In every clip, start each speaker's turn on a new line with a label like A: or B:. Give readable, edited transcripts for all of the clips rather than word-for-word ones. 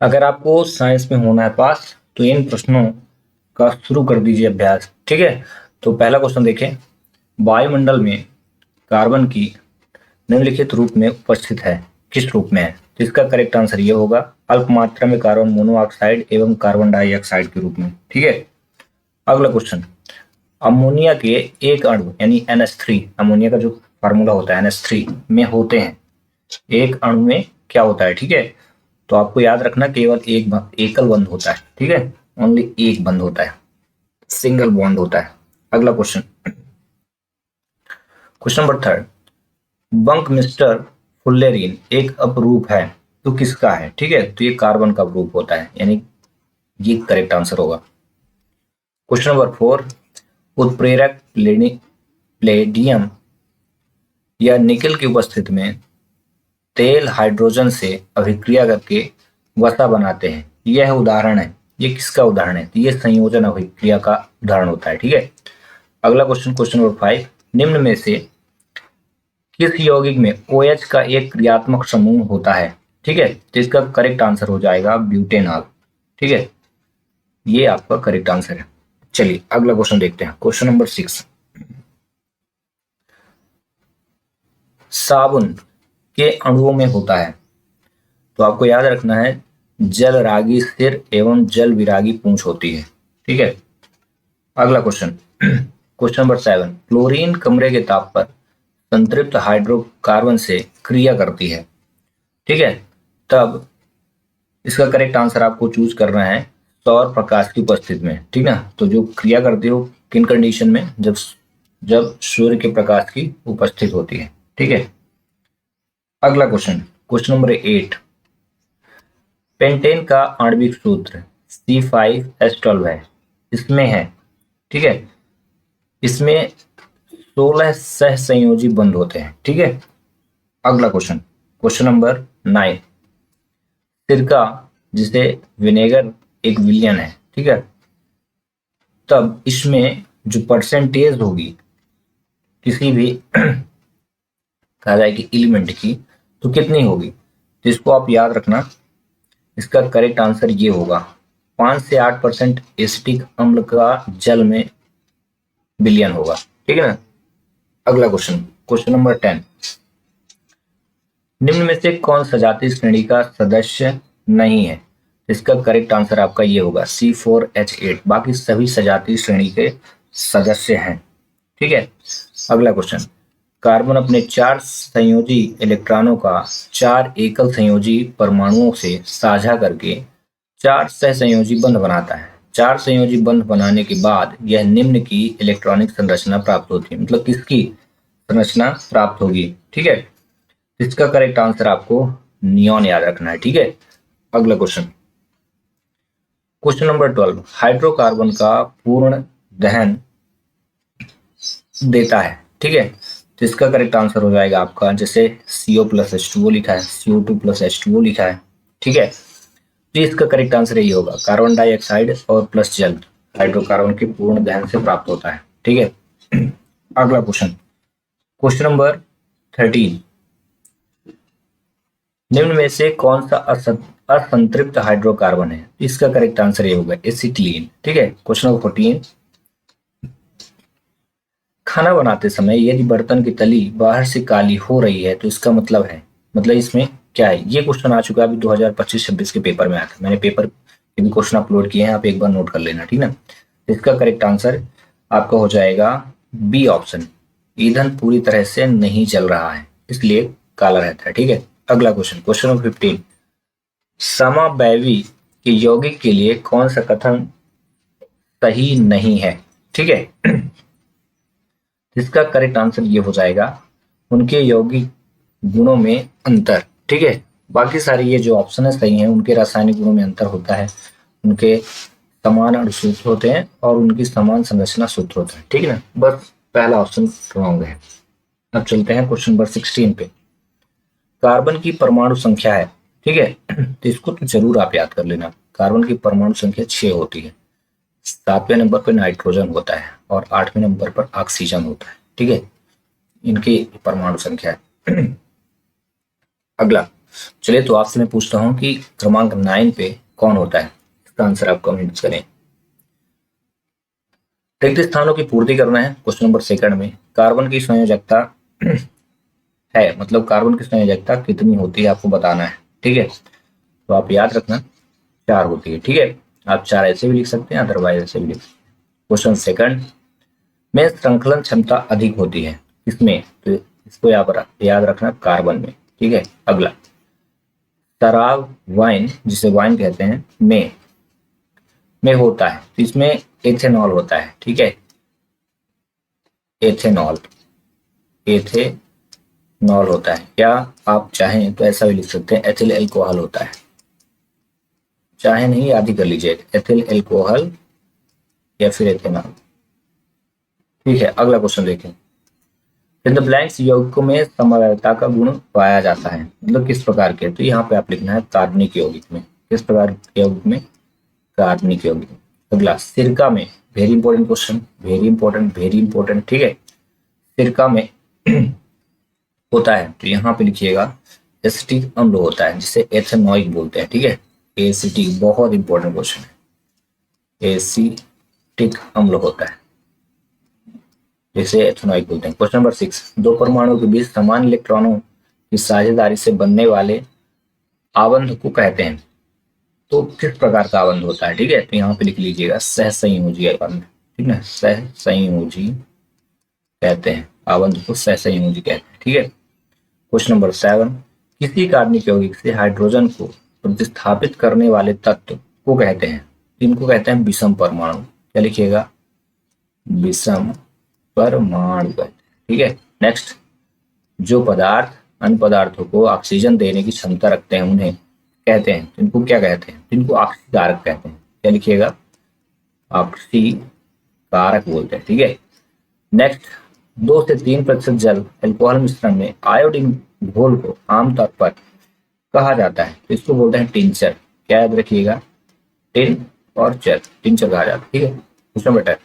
A: अगर आपको साइंस में होना है पास तो इन प्रश्नों का शुरू कर दीजिए अभ्यास। ठीक है, तो पहला क्वेश्चन देखें। वायुमंडल में कार्बन की निम्नलिखित रूप में उपस्थित है, किस रूप में है? तो इसका करेक्ट आंसर ये होगा, अल्प मात्रा में कार्बन मोनोऑक्साइड एवं कार्बन डाइऑक्साइड के रूप में। ठीक है, अगला क्वेश्चन। अमोनिया के एक अणु यानी NH3, अमोनिया का जो फार्मूला होता है NH3 में होते हैं, एक अणु में क्या होता है? ठीक है, तो आपको याद रखना केवल एकल बंध होता है। ठीक है, ओनली एक बंध होता है, सिंगल बॉन्ड होता है। अगला question, question number third. Buckminsterfullerene एक अपरूप है, तो किसका है? ठीक है, तो ये कार्बन का अपरूप होता है, यानी ये करेक्ट आंसर होगा। Question number four. उत्प्रेरक प्लेडियम या निकल की उपस्थिति में तेल हाइड्रोजन से अभिक्रिया करके वसा बनाते हैं, यह उदाहरण है, ये किसका उदाहरण है? तो ये संयोजन अभिक्रिया का उदाहरण होता है। ठीक है, अगला क्वेश्चन, क्वेश्चन नंबर फाइव। निम्न में से किस यौगिक में OH का एक क्रियात्मक समूह होता है? ठीक है, तो इसका करेक्ट आंसर हो जाएगा ब्यूटेनॉल। ठीक है, ये आपका करेक्ट आंसर है। चलिए अगला क्वेश्चन देखते हैं, क्वेश्चन नंबर सिक्स। साबुन के अणुओं में होता है, तो आपको याद रखना है जल रागी सिर एवं जल विरागी पूंछ होती है। ठीक है, अगला question, question number seven. Chlorine कमरे के ताप पर संतृप्त हाइड्रोकार्बन से क्रिया करती है। ठीक है, तब इसका करेक्ट आंसर आपको चूज करना है सौर प्रकाश की उपस्थिति में। ठीक ना, तो जो क्रिया करती हो किन कंडीशन में? जब जब सूर्य के प्रकाश की उपस्थित होती है। ठीक है, अगला question, question number eight. Pentane का आणविक सूत्र C5H12 है, इसमें है। ठीक है, इसमें 16 सह संयोजी बंध होते हैं। ठीक है, अगला क्वेश्चन, क्वेश्चन नंबर नाइन। सिरका, जिसे विनेगर एक विलियन है, ठीक है, तब इसमें जो परसेंटेज होगी किसी भी कहा जाए कि एलिमेंट की, तो कितनी होगी? तो इसको आप याद रखना, इसका करेक्ट आंसर ये होगा 5 से 8% एसिटिक अम्ल का जल में विलियन होगा। ठीक है ना, अगला क्वेश्चन, क्वेश्चन नंबर 10। निम्न में से कौन सजातीय श्रेणी का सदस्य नहीं है? इसका करेक्ट आंसर आपका ये होगा C4H8, बाकी सभी सजातीय श्रेणी के सदस्य हैं। ठीक है, अगला क्वेश्चन। कार्बन अपने 4 संयोजी इलेक्ट्रॉनों का 4 एकल संयोजी परमाणुओं से साझा करके 4 सहसंयोजी बंध बनाता है। 4 संयोजी बंध बनाने के बाद यह निम्न की इलेक्ट्रॉनिक संरचना प्राप्त होती है, मतलब किसकी संरचना प्राप्त होगी? ठीक है, इसका करेक्ट आंसर आपको नियॉन याद रखना है। ठीक है, अगला क्वेश्चन, क्वेश्चन नंबर 12। हाइड्रोकार्बन का पूर्ण दहन देता है। ठीक है, तो इसका करेक्ट आंसर हो जाएगा आपका, जैसे CO+H2O लिखा है, CO2+H2O लिखा है। ठीक है, तो इसका करेक्ट आंसर यही होगा, कार्बन डाइऑक्साइड और प्लस जल हाइड्रोकार्बन के पूर्ण दहन से प्राप्त होता है। ठीक है, अगला क्वेश्चन, क्वेश्चन नंबर 13। निम्न में से कौन सा असंतृप्त हाइड्रोकार्बन है? इसका करेक्ट आंसर ये होगा एसिटिलीन। ठीक है, क्वेश्चन नंबर 14। खाना बनाते समय यदि बर्तन की तली बाहर से काली हो रही है तो इसका मतलब है, मतलब इसमें क्या है? ये क्वेश्चन आ चुका है अभी 2025-26 के पेपर में आया था, मैंने पेपर के भी क्वेश्चन अपलोड किए हैं, आप एक बार नोट कर लेना। ठीक ना, इसका करेक्ट आंसर आपका हो जाएगा बी ऑप्शन, ईंधन पूरी तरह से नहीं जल रहा है इसलिए काला रहता है। ठीक है, अगला क्वेश्चन, क्वेश्चन नंबर 15। समावैवी के यौगिक के लिए कौन सा कथन सही नहीं है? ठीक है, इसका करेक्ट आंसर ये हो जाएगा उनके यौगिक गुणों में अंतर। ठीक है, बाकी सारे ये जो ऑप्शन है सही है, उनके रासायनिक गुणों में अंतर होता है, उनके समान अणु सूत्र होते हैं और उनकी समान संरचना सूत्र होता है। ठीक है ना, बस पहला ऑप्शन रॉन्ग है। अब चलते हैं क्वेश्चन नंबर 16 पे। कार्बन की परमाणु संख्या है, ठीक है, तो इसको तो जरूर आप याद कर लेना। कार्बन की परमाणु संख्या 6 होती है, 7वें नंबर पर नाइट्रोजन होता है और 8वें नंबर पर ऑक्सीजन होता है। ठीक है, इनकी परमाणु संख्या है। अगला, चलिए तो आपसे मैं पूछता हूँ कि क्रमांक 9 पे कौन होता है, इसका आंसर आप कमेंट करें। रिक्त स्थानों की पूर्ति करना है क्वेश्चन नंबर सेकंड में। कार्बन की संयोजकता है, मतलब कार्बन की संयोजकता कितनी होती है आपको बताना है, ठीक है। तो आप याद रखना 4 होती है, ठीक है। आप 4 ऐसे भी लिख सकते हैं, अदरवाइज ऐसे भी लिख सकते हैं। क्वेश्चन सेकंड में संकलन क्षमता अधिक होती है किसमें, तो इसको याद रखना कार्बन में, ठीक है। अगला शराब वाइन, जिसे वाइन कहते हैं, में होता है, तो इसमें एथेनॉल होता है, ठीक है। एथेनॉल एथेनॉल होता है, या आप चाहें तो ऐसा भी लिख सकते हैं एथिल एल्कोहल होता है, चाहे नहीं याद ही कर लीजिए, एथिल एल्कोहल या फिर एथेनॉल, ठीक है। अगला क्वेश्चन देखें। इन द ब्लैंक्स यौगिकों में समवायता का गुण पाया जाता है, मतलब किस प्रकार के, तो यहाँ पे आप लिखना है कार्बनिक यौगिक में, किस प्रकार के यौगिक में, कार्बनिक यौगिक। अगला सिरका में, very important question, very important, ठीक है। सिरका में होता है, तो यहाँ पे लिखिएगा एसिटिक अम्ल होता है, जिसे एथेनॉइक बोलते हैं, ठीक है। एसिटिक, बहुत इंपॉर्टेंट क्वेश्चन है, एसिटिक अम्ल होता है, जिसे एथेनॉइक बोलते हैं। क्वेश्चन नंबर 6, दो परमाणुओं के बीच समान इलेक्ट्रॉनों की साझेदारी से बनने वाले आबंध को कहते हैं, तो किस प्रकार का आबंध होता है, ठीक है। तो यहाँ पे लिख लीजिएगा सहसंयोजी आबंध, ठीक है, सहसंयोजी कहते हैं, आबंध को सहसंयोजी कहते हैं, ठीक है। क्वेश्चन नंबर 7, किसी कार्बनिक यौगिक से हाइड्रोजन को प्रतिस्थापित करने वाले तत्व को कहते हैं, इनको कहते हैं विषम परमाणु, क्या लिखिएगा, विषम परमाणु कहते हैं, ठीक है। नेक्स्ट, जो पदार्थ अन्य पदार्थों को ऑक्सीजन देने की क्षमता रखते हैं उन्हें कहते हैं, इनको क्या कहते हैं, इनको ऑक्सीकारक कहते हैं, क्या लिखिएगा, ऑक्सीकारक बोलते हैं, ठीक है। नेक्स्ट, 2 से 3% जल अल्कोहल मिश्रण में आयोडीन घोल को आमतौर पर कहा जाता है, तो इसको बोलते हैं टिंचर, क्या याद रखिएगा, टिन और चर, टिंचर कहा जाता है, ठीक है। क्वेश्चन नंबर 10,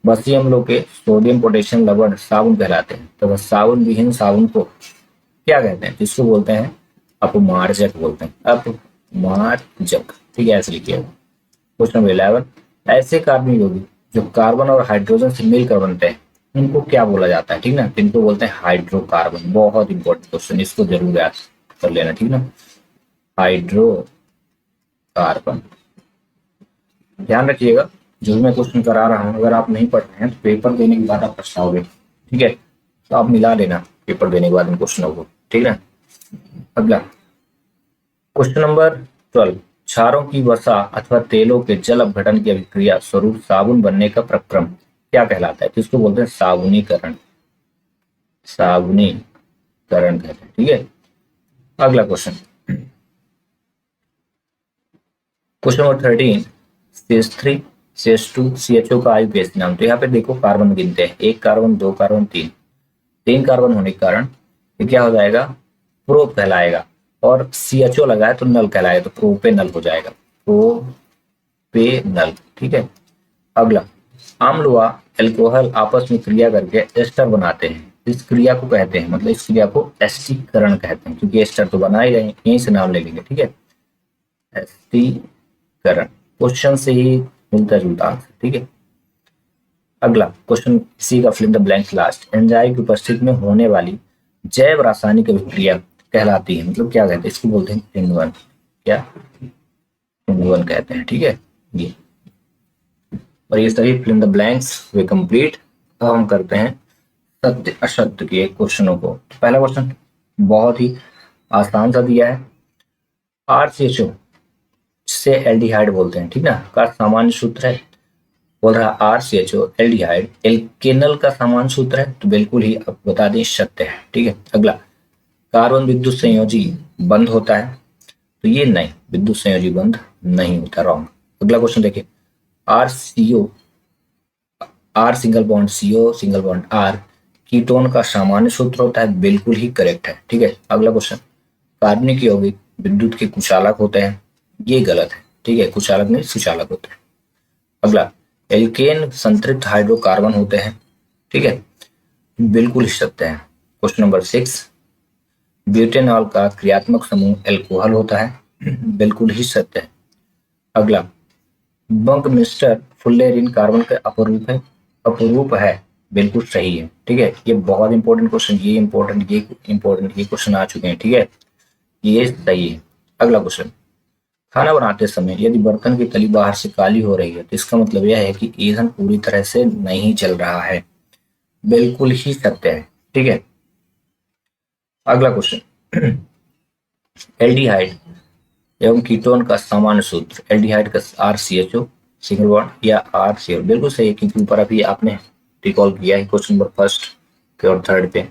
A: बसी अम्लों के सोडियम पोटेशियम लवण साबुन कहलाते हैं, तो बस साबुन विहीन साबुन को क्या कहते हैं, जिसको बोलते हैं अपमार्जक बोलते हैं, अपमार्जक, ठीक है, ऐसे लिखिए। क्वेश्चन नंबर 11, ऐसे कार्बनिक यौगिक जो कार्बन और हाइड्रोजन से मिलकर बनते हैं उनको क्या बोला जाता है, ठीक ना, इनको बोलते हैं हाइड्रोकार्बन, बहुत इंपॉर्टेंट क्वेश्चन, इसको जरूर याद कर लेना, ठीक ना, हाइड्रोकार्बन। ध्यान रखिएगा, जो भी मैं क्वेश्चन करा रहा हूँ अगर आप नहीं पढ़ रहे हैं तो पेपर देने के बाद आप पछताओगे, ठीक है। तो आप मिला लेना पेपर देने के बाद इन क्वेश्चनों को, ठीक है। अगला क्वेश्चन नंबर 12, क्षारों की वसा अथवा तेलों के जल अपघटन की अभिक्रिया स्वरूप साबुन बनने का प्रक्रम क्या कहलाता है, तो इसको बोलते हैं साबुनीकरण, साबुनीकरण कहते हैं, ठीक है। अगला question, question number 13, CH3 CH2 CHO का आयुपेश नाम, तो यहाँ पे देखो कार्बन गिनते हैं, 1 कार्बन 2 कार्बन 3 कार्बन होने के कारण ये क्या हो जाएगा, प्रोप कहलाएगा, और CHO लगाए तो नल कहलाएगा, तो प्रोपेनल हो जाएगा, प्रोपेनल, ठीक है। अगला, अम्ल व अल्कोहल आपस में क्रिया करके एस्टर बनाते हैं, इस क्रिया को कहते हैं, मतलब इस क्रिया को एस्टीकरण कहते हैं, क्योंकि एस्टर तो बना ही रहे, यहीं से नाम ले लेंगे, ठीक है, एस्टीकरण, क्वेश्चन से ही मिलता जुलता आंसर, ठीक है। अगला क्वेश्चन इसी का fill in the blanks last, enzyme की उपस्थिति में होने वाली जैव रासायनिक अभिक्रिया कहलाती है, मतलब क्या कहते हैं, इसको बोलते हैं किण्वन, क्या किण्वन कहते हैं, ठीक है। ये और ये सभी फिल इन द ब्लैंक्स वे कंप्लीट। अब हम करते हैं सत्य असत्य के क्वेश्चनों को। पहला क्वेश्चन बहुत ही आसान सा दिया है, RCHO से एल्डिहाइड बोलते हैं, ठीक ना, का सामान्य सूत्र है, बोल रहा RCHO एल्डिहाइड एल्केनल का सामान्य सूत्र है, तो बिल्कुल ही आप बता दें सत्य है, ठीक है। अगला, कार्बन विद्युत संयोजी बंध होता है, तो ये नहीं, विद्युत संयोजी बंध नहीं होता, रॉन्ग। अगला क्वेश्चन देखिए, RCO R single bond CO single bond R ketone का सामान्य सूत्र होता है, बिल्कुल ही करेक्ट है, ठीक है। अगला क्वेश्चन, कार्बनिक यौगिक विद्युत के कुचालक होते हैं, ये गलत है, ठीक है, कुचालक नहीं सुचालक होते हैं। अगला, एल्केन संतृप्त हाइड्रोकार्बन होते हैं, ठीक है, बिल्कुल ही सत्य है। क्वेश्चन नंबर 6, ब्यूटेनॉल का क्रियात्मक समूह एल्कोहल होता है। बिल्कुल ही सत्य है। अगला, बंकमिस्टर फुल्लेरीन कार्बन का अपरूप है। अपरूप है, बिल्कुल सही है। ठीक है, ये बहुत इंपॉर्टेंट क्वेश्चन, ये इंपॉर्टेंट ये क्वेश्चन आ चुके हैं। ठीक है, ये सही है। अगला क्वेश्चन, खाना बनाते समय यदि बर्तन की तली बाहर से काली हो रही है तो इसका मतलब यह है कि ईंधन पूरी तरह से नहीं जल रहा है। बिल्कुल ही सत्य है। ठीक है, अगला क्वेश्चन, एल्डिहाइड एवं कीटोन का सामान्य सूत्र। एल्डिहाइड का RCHO सिंगल बॉन्ड या RCO, बिल्कुल सही है क्योंकि ऊपर अभी आपने रिकॉल किया है क्वेश्चन नंबर फर्स्ट के और थर्ड पे।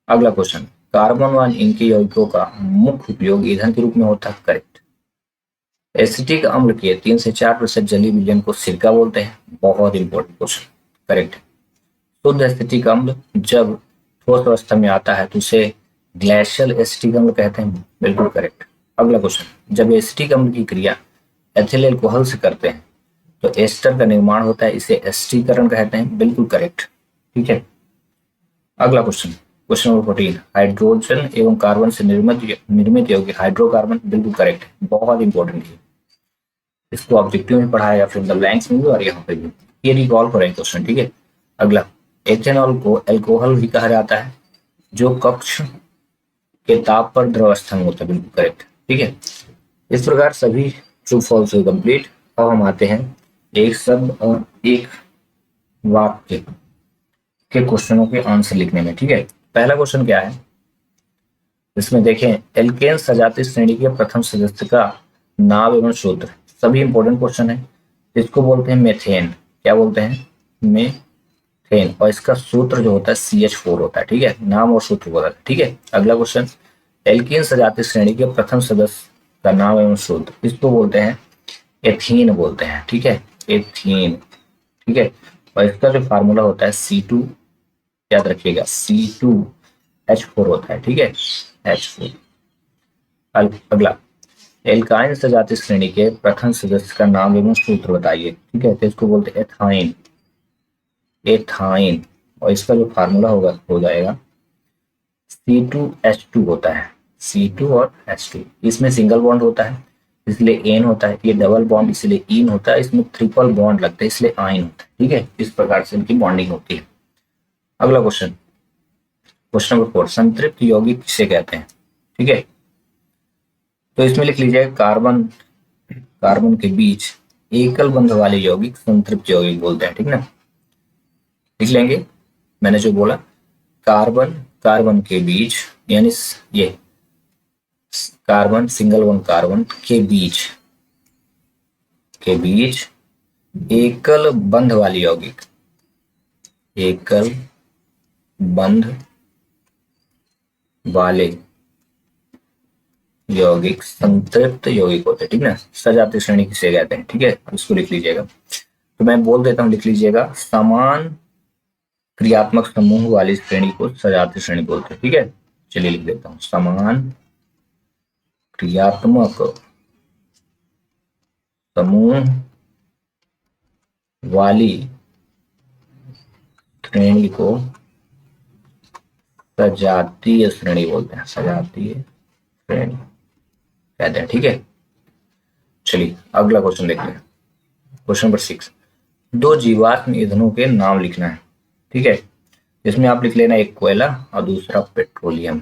A: अगला क्वेश्चन, कार्बन व इनके यौगिकों का मुख्य उपयोग ईंधन के रूप में होता है। करेक्ट। एसिटिक अम्ल के 3 से 4% जलीय विलयन को सिरका बोलते हैं। बहुत इंपॉर्टेंट क्वेश्चन। करेक्ट। शुद्ध एसिटिक अम्ल जब ठोस अवस्था में आता है तो उसे ग्लेशियल एसिटिक अम्ल कहते हैं। बिल्कुल करेक्ट। अगला क्वेश्चन, जब एसिटिक अम्ल की क्रिया एथिल अल्कोहल से करते हैं तो एस्टर का निर्माण होता है, इसे एस्टरीकरण कहते हैं। बिल्कुल करेक्ट। ठीक है, अगला क्वेश्चन, क्वेश्चन नंबर 14, हाइड्रोजन एवं कार्बन से निर्मित यौगिक हाइड्रोकार्बन। बिल्कुल करेक्ट है, बहुत इंपॉर्टेंट है। इसको ऑब्जेक्टिव में पढ़ा है या फिर द ब्लैंक्स में भी और यहाँ पे भी। ये रिकॉल करें क्वेश्चन। ठीक है, अगला, एथेनॉल को अल्कोहल भी कहा जाता है जो कक्ष के ताप पर द्रवस्था में होता है। बिल्कुल करेक्ट। ठीक है, इस प्रकार सभी ट्रू फॉल्स हुए कंप्लीट। अब हम आते हैं एक शब्द और एक वाक्य के क्वेश्चनों के आंसर लिखने में। ठीक है, पहला क्वेश्चन क्या है, इसमें देखें, एल्केन सजातीय श्रेणी के प्रथम सदस्य का नाम एवं सूत्र। सभी इंपॉर्टेंट क्वेश्चन है। इसको बोलते हैं मेथेन। क्या बोलते हैं? मेथेन। और इसका सूत्र जो होता है CH4 होता है। ठीक है, नाम और सूत्र बोला। ठीक है, अगला क्वेश्चन, एल्कीन सजातीय श्रेणी के प्रथम सदस्य का नाम एवं सूत्र। इसको बोलते हैं एथीन बोलते हैं। ठीक है, एथीन। ठीक है, और इसका जो फार्मूला होता है C2, याद रखिएगा C2H4 होता है। ठीक है, H4। अगला, एल्काइन सजातीय श्रेणी के प्रथम सदस्य का नाम एवं सूत्र बताइए। ठीक है, तो इसको बोलते हैं एथाइन। एथाइन, और इसका जो फार्मूला होगा हो जाएगा C2H2 होता है। C2 और H2, इसमें सिंगल बॉन्ड होता है इसलिए एन होता है, ये डबल बॉन्ड इसलिए इन होता है, इसमें ट्रिपल बॉन्ड लगता है इसलिए आइन होता है। ठीक है, इस प्रकार से इनकी बॉन्डिंग होती है। अगला क्वेश्चन, क्वेश्चन नंबर 4, संतृप्त यौगिक किसे कहते हैं? ठीक है, तो इसमें लिख लीजिए कार्बन कार्बन के बीच एकल बंध वाले यौगिक संतृप्त यौगिक बोलते हैं। ठीक ना, लिख लेंगे मैंने जो बोला, कार्बन कार्बन के बीच, यानी ये कार्बन सिंगल वन कार्बन के बीच एकल बंध वाली यौगिक, एकल बंध वाले यौगिक संतृप्त यौगिक होते हैं। ठीक ना, सजातीय श्रेणी किसे कहते हैं? ठीक है, इसको लिख लीजिएगा। तो मैं बोल देता हूं, लिख लीजिएगा, समान क्रियात्मक समूह वाली श्रेणी को सजातीय श्रेणी बोलते हैं। ठीक है, चलिए लिख देता हूं, समान क्रियात्मक समूह वाली श्रेणी को सजातीय श्रेणी बोलते हैं। सजातीय श्रेणी कहते हैं। ठीक है, चलिए अगला क्वेश्चन देखते हैं। क्वेश्चन नंबर 6, दो जीवाश्म ईंधनों के नाम लिखना है। ठीक है, इसमें आप लिख लेना, एक कोयला और दूसरा पेट्रोलियम।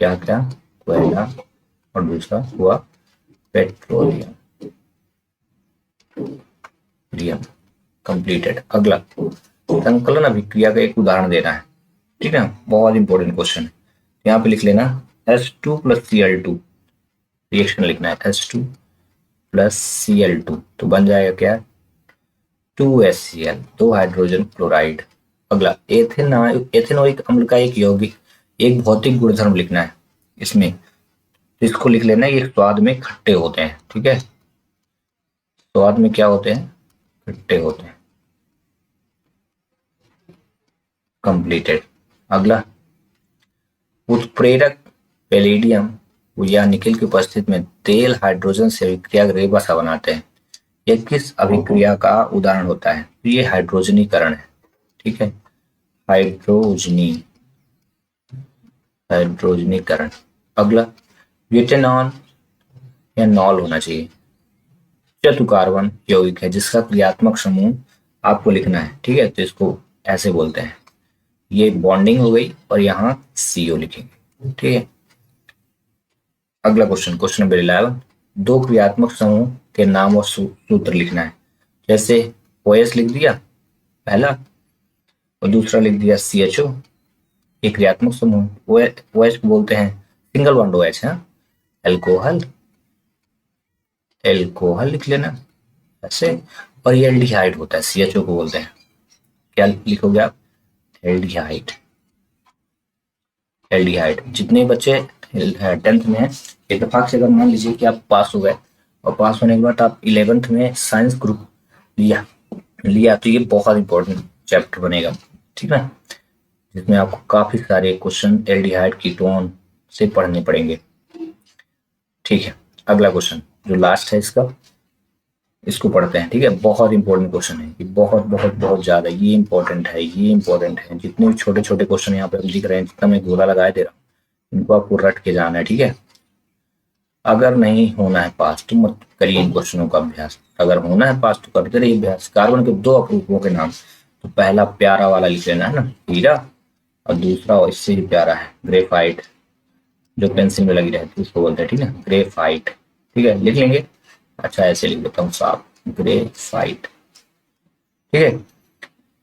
A: क्या क्या? कोयला और दूसरा हुआ पेट्रोलियम। कंप्लीटेड। अगला, संकलन अभिक्रिया का एक उदाहरण देना है। ठीक है, बहुत इंपॉर्टेंट क्वेश्चन है। यहाँ पे लिख लेना H2 + Cl2, रिएक्शन लिखना है H2 + Cl2, तो बन जाएगा क्या? 2HCl, 2 hydrogen chloride. अगला, एथेनोइक अम्ल का एक यौगिक, एक भौतिक गुणधर्म लिखना है इसमें। तो इसको लिख लेना, ये स्वाद में खट्टे होते हैं। ठीक है, स्वाद में क्या होते हैं? खट्टे होते हैं। कंप्लीटेड। अगला, उत्प्रेरक पैलेडियम या निकेल की उपस्थिति में तेल हाइड्रोजन से अभिक्रिया रेबसा बनाते हैं। यह किस अभिक्रिया का उदाहरण होता है? तो ये हाइड्रोजनीकरण है। ठीक है, हाइड्रोजनीकरण। हाइड्रोजनीकरण। अगला ब्यूटेनॉन या नॉल होना चाहिए। चतु कार्बन यौगिक है जिसका क्रियात्मक समूह आपको लिखना है, ठीक है, तो इसको ऐसे बोलते हैं। ये बॉन्डिंग हो गई और यहाँ CO लिखेंगे, ठीक है। अगला क्वेश्चन, क्वेश्चन नंबर 11, दो क्रियात्मक समूह के नाम और सूत्र लिखना है। जैसे OS लिख दिया पहला और दूसरा लिख दिया CHO, एक क्रियात्मक समूह। OH को बोलते हैं सिंगल बॉन्ड OH है, एल्कोहल, एल्कोहल लिख लेना ऐसे। और ये एल्डिहाइड होता है, CHO को बोलते हैं, क्या लिखोगे आप, एल्डिहाइड। एल्डिहाइड। जितने बच्चे 10th में है, इत्तेफाक से अगर मान लीजिए कि आप पास हो गए और पास होने के बाद आप 11th में साइंस ग्रुप लिया तो ये बहुत इंपॉर्टेंट चैप्टर बनेगा, ठीक है, जिसमें आपको काफी सारे क्वेश्चन एल्डिहाइड कीटोन से पढ़ने पड़ेंगे, ठीक है। अगला क्वेश्चन जो लास्ट है इसको पढ़ते हैं, ठीक है। बहुत इंपॉर्टेंट क्वेश्चन है ये, बहुत बहुत बहुत ज्यादा ये इंपॉर्टेंट है, ये इंपॉर्टेंट है। जितने भी छोटे छोटे क्वेश्चन यहाँ पे दिख रहे हैं, जितना मैं गोला लगाए दे रहा हूँ, इनको आपको रट के जाना है, ठीक है। अगर नहीं होना है पास तो मत करिए इन क्वेश्चनों का अभ्यास, अगर होना है पास तो करते रहिए अभ्यास। कार्बन के दो अपरूपों के नाम, तो पहला प्यारा वाला लिख लेना है ना, हीरा, और दूसरा इससे भी प्यारा है ग्रेफाइट, जो पेंसिल में लगी रहती है उसको बोलते हैं, ठीक है, ग्रेफाइट, ठीक है, लिख लेंगे। अच्छा ऐसे लिख देता हूँ साफ, ग्रेफाइट, ठीक है।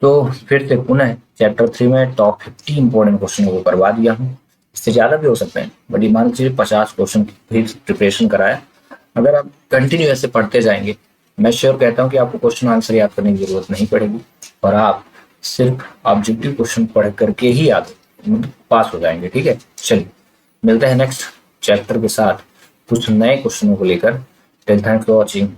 A: तो फिर से पुनः चैप्टर 3 में टॉप 50 इंपॉर्टेंट क्वेश्चनों को करवा दिया हूँ, इससे ज्यादा भी हो सकते हैं, बट ये मान लीजिए 50 क्वेश्चन की प्रिपरेशन कराया। अगर आप कंटिन्यू ऐसे पढ़ते जाएंगे, मैं श्योर कहता हूँ कि आपको क्वेश्चन आंसर याद करने की जरूरत नहीं पड़ेगी और आप सिर्फ ऑब्जेक्टिव क्वेश्चन पढ़ करके ही पास हो जाएंगे, ठीक है। चलिए मिलते हैं नेक्स्ट चैप्टर के साथ कुछ नए क्वेश्चनों को लेकर। Till thanks for watching.